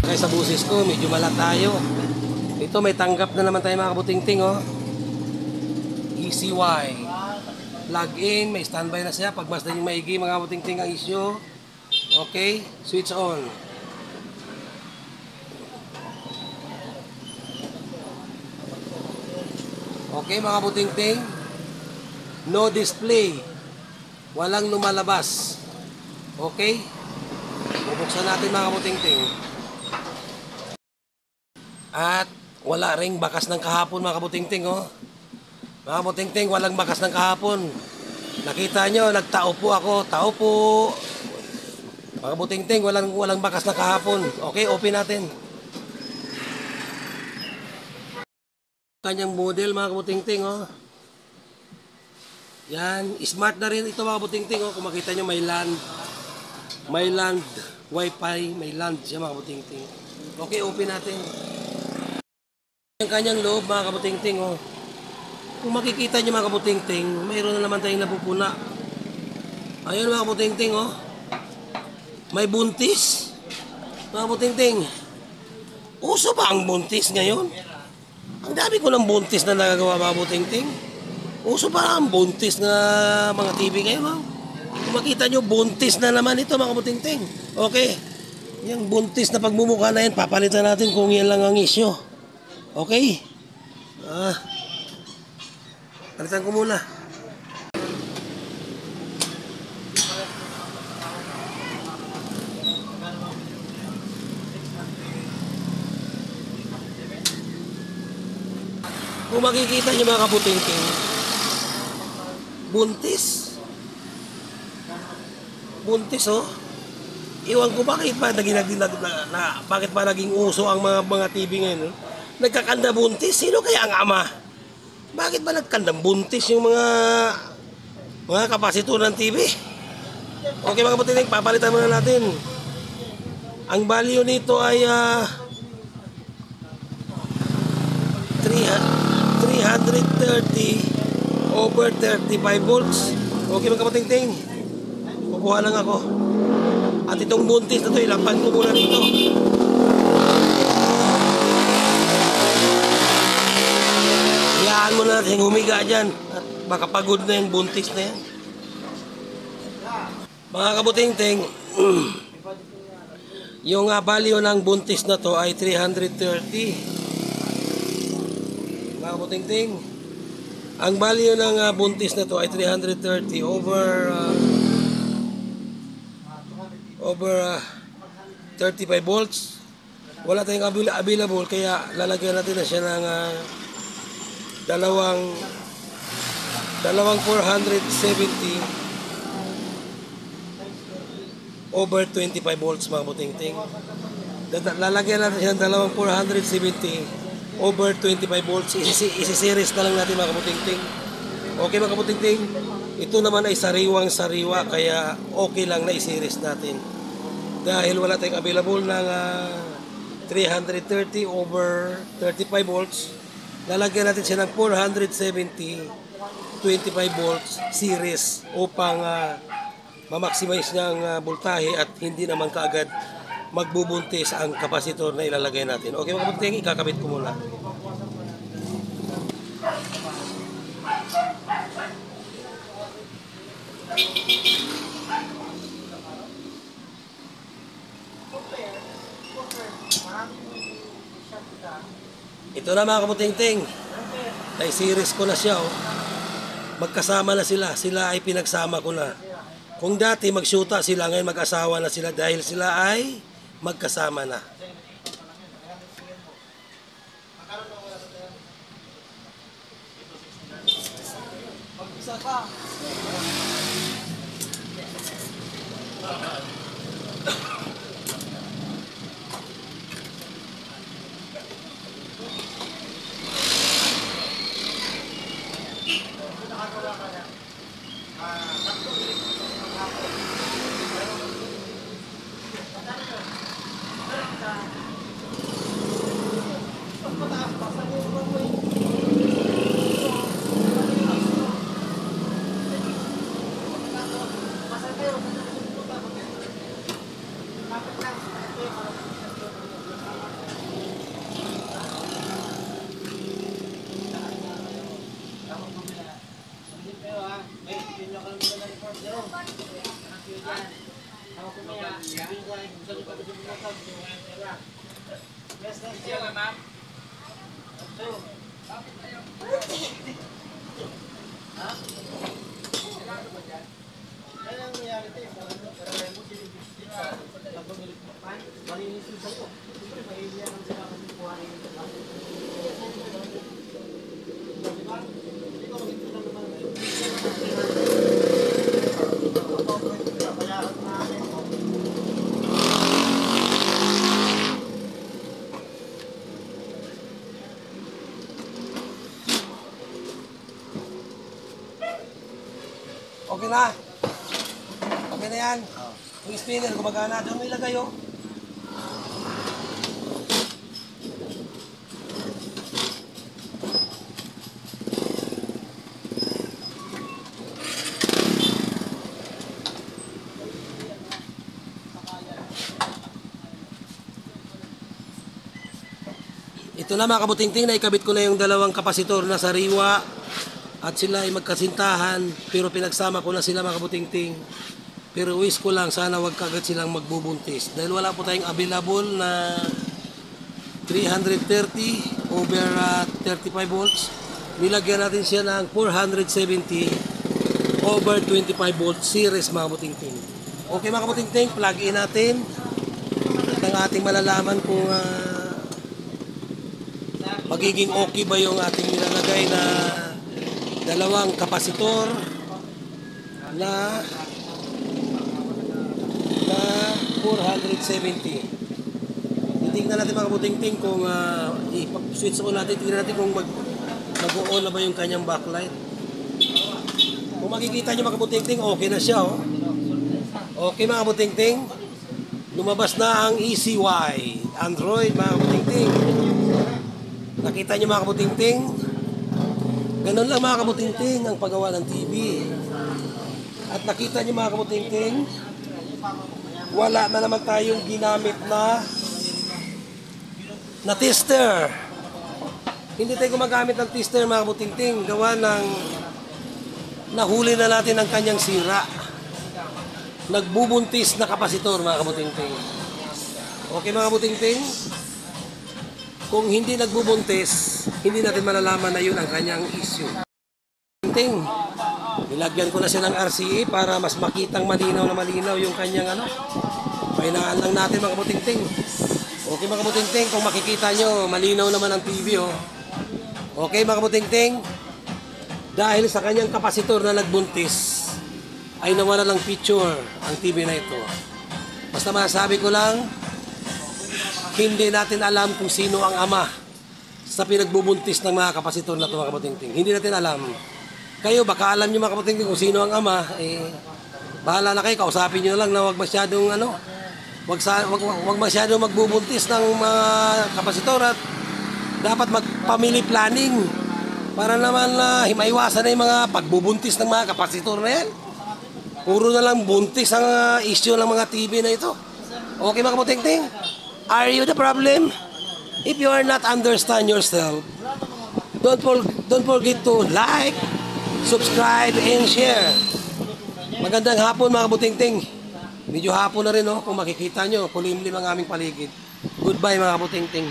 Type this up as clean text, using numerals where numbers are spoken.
Kaya sa busis ko, medyo mala tayo. Ito may tanggap na naman tayo mga kabutingting, oh. ECY. Plug in, may standby na siya. Pagmasdan yung maigi mga kabutingting ang issue. Okay, switch on. Okay mga kabutingting. No display. Walang lumalabas. Okay? Bubuksan natin mga kabutingting. At wala ring bakas ng kahapon mga kabutingting, oh. Mga kabutingting, walang bakas ng kahapon. Nakita nyo, nagtao po ako. Tao po. Mga kabutingting, walang bakas ng kahapon. Okay, open natin. Kanyang model mga kabutingting, oh. Yan, smart na rin ito mga kabutingting, oh. Kung makita nyo, may land wifi, may land siya mga kabutingting. Okay, open natin. Ang kanyang loob mga kabutingting, oh. Kung makikita nyo mga kabutingting, mayroon na naman tayong napupuna. Ayun mga kabutingting, oh. May buntis. Mga kabutingting, uso ba ang buntis ngayon? Ang dami ko ng buntis na nagagawa mga kabutingting. Uso ba ang buntis na mga TV ngayon, oh? Kung makita nyo, buntis na naman ito mga kabutingting. Okay. Yung buntis na pagmumukha na yan, papalitan natin kung yan lang ang issue. Okay. Palitan ko muna. Kung makikita nyo mga kabutingting, buntis. Buntis, oh. Iwan ko bakit ba bakit ba naging uso ang mga TV ngayon, oh? Nagkakanda buntis. Sino kaya ang ama? Bakit ba nagkandang buntis yung mga kapasitor ng TV? Okay mga kabutingting, papalitan muna natin. Ang value nito ay 330 over 35 volts. Okay mga kabutingting, kukuha lang ako. At itong buntis na ito, ilapan ko muna dito. Hayaan mo na natin humiga dyan. At baka pagod na yung buntis na yan. Mga kabutingting, yung value ng buntis na to ay 330. Mga kabutingting, ang value ng buntis na to ay 330 over 35 volts. Wala tayong available, kaya lalagyan natin na siya ng dalawang 470 over 25 volts mga kabutingting. Lalagyan natin siya ng dalawang 470 over 25 volts. Isi-series na lang natin mga kabutingting. Okay mga kabutingting, ito naman ay sariwang-sariwa, kaya okay lang na i-series natin. Dahil wala tayong available ng 330 over 35 volts, lalagyan natin siya ng 470 25 volts series upang ma-maximize niya ang voltahe at hindi naman kaagad magbubuntis ang kapasitor na ilalagay natin. Okay mga kabutingting, ikakabit ko muna. Ito na mga kabutingting, na-series ko na siya, oh. Magkasama na sila. Sila ay pinagsama ko na. Kung dati magsyuta sila, ngayon mag-asawa na sila dahil sila ay magkasama na. Okay na. Okay na yan. Yung spinner, gumagana. Doon mo ilagay, oh. Ito na mga kabutingting, naikabit ko na yung dalawang kapasitor na sariwa at sila ay magkasintahan, pero pinagsama ko na sila mga kabutingting. Pero wish ko lang, sana wag kagad silang magbubuntis dahil wala po tayong available na 330 over 35 volts. Nilagyan natin siya ng 470 over 25 volts series mga kabutingting. Okay mga kabutingting, plug in natin at ang ating malalaman kung magiging okay ba yung ating nilalagay na dalawang kapasitor na 470. Titingnan natin mga kabutingting kung i-switch on natin, tingnan natin kung mag-on na ba yung kanyang backlight. Kung makikita nyo mga kabutingting, okay na siya, oh. Okay mga kabutingting, lumabas na ang ECY Android mga kabutingting. Nakita nyo mga kabutingting, ganun lang mga kabutingting ang paggawa ng TV. At nakita nyo mga kabutingting, wala na naman tayong ginamit na tester. Hindi tayo gumagamit ng tester mga kabutingting, gawa ng nahuli na natin ang kanyang sira. Nagbubuntis na kapasitor mga kabutingting. Okay mga kabutingting, kung hindi nagbubuntis, hindi natin malalaman na yun ang kanyang issue. Nilagyan ko na siya ng RCA para mas makitang malinaw na malinaw yung kanyang pahinaan lang natin mga kabutingting. Okay mga kabutingting, kung makikita nyo, malinaw naman ang TV, oh. Okay mga kabutingting, dahil sa kanyang kapasitor na nagbuntis, ay nawala ng picture ang TV na ito. Basta masasabi ko lang, hindi natin alam kung sino ang ama sa pinagbubuntis ng mga kapasitor na ito mga kabutingting. Hindi natin alam. Kayo, baka alam nyo mga kabutingting kung sino ang ama, bahala na kayo, kausapin nyo lang na huwag masyadong wag masyadong magbubuntis ng mga kapasitor at dapat mag-family planning para naman maiwasan na yung mga pagbubuntis ng mga kapasitor na yan. Puro na lang buntis ang issue ng mga TV na ito. Okay mga kabutingting? Are you the problem? If you are not understand yourself, don't forget to like, subscribe, and share. Magandang hapon mga kabutingting. Medyo hapon na rin, oh, kung makikita nyo, kulimlim ang aming paligid. Goodbye mga kabutingting.